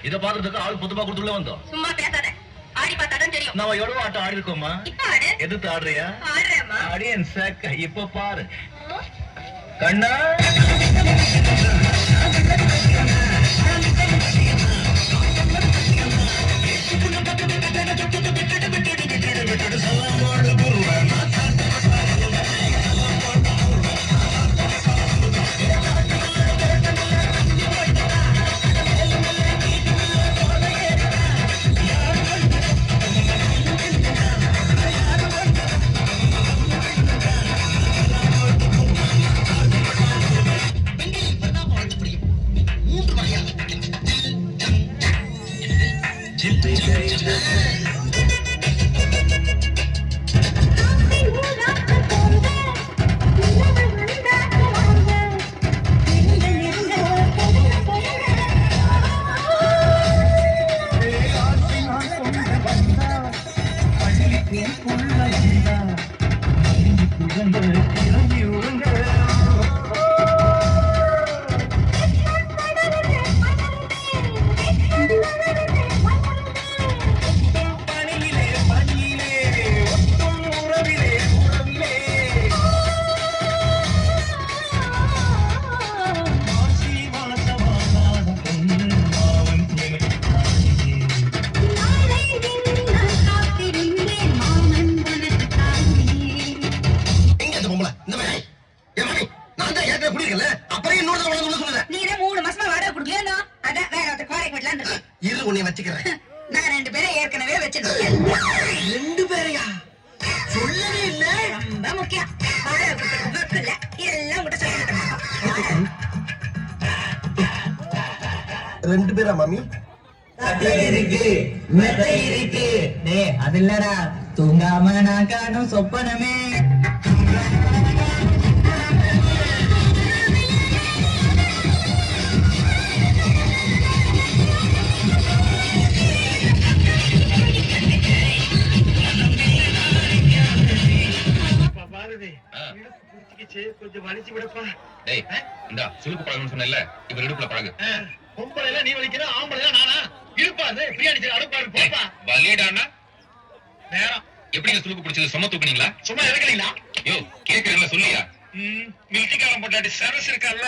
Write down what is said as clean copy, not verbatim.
இத பாக்குறதுக்கு ஆள் பொதுவா கொடுத்துள்ள வந்தோம். சும்மா பேசாத. ஆடி பார்த்தாதான் தெரியும். நாம எவ்வளவு ஆட்டம் ஆடி இருக்கோமா? இப்ப ஆடு. எதுக்கு ஆடுறியா? ஆடுறேம்மா. ஆடியன் சாக்க இப்ப பாரு. கண்ணா நான் 2 பேரை ஏற்கனவே வச்சிருக்கேன். 2 பேரையா? சொல்லவே இல்ல. ரொம்ப முக்கியம். எல்லாம் உங்கள்கிட்ட சொல்லிட்டேன். 2 பேரா மாமி? இருக்கு மெத்தை இருக்கு. டேய் அது இல்லடா, தூங்காம நான் காணும் சொப்பனமே. கொஞ்சம் வலிச்சு விடப்பா. டேய் இந்த சுளுக்கு பழகுன்னு சொன்னேல்ல, இவர் இடுப்புல பழகு. பொம்பளை எல்லாம் நீ வலிக்கிற, ஆம்பளை எல்லாம் நானா? இருப்பாது பிரியாணி செய்ய அடுப்பாரு போப்பா. வலிடானா நேரம் எப்படிங்க சுளுக்கு பிடிச்சது? சும்மா தூக்குனீங்களா? சும்மா இறக்கலீங்களா? யோ கேக்குறீங்களா? சொல்லியா? மில்கிக்காரன் பொண்டாட்டி சரஸ் இருக்கால.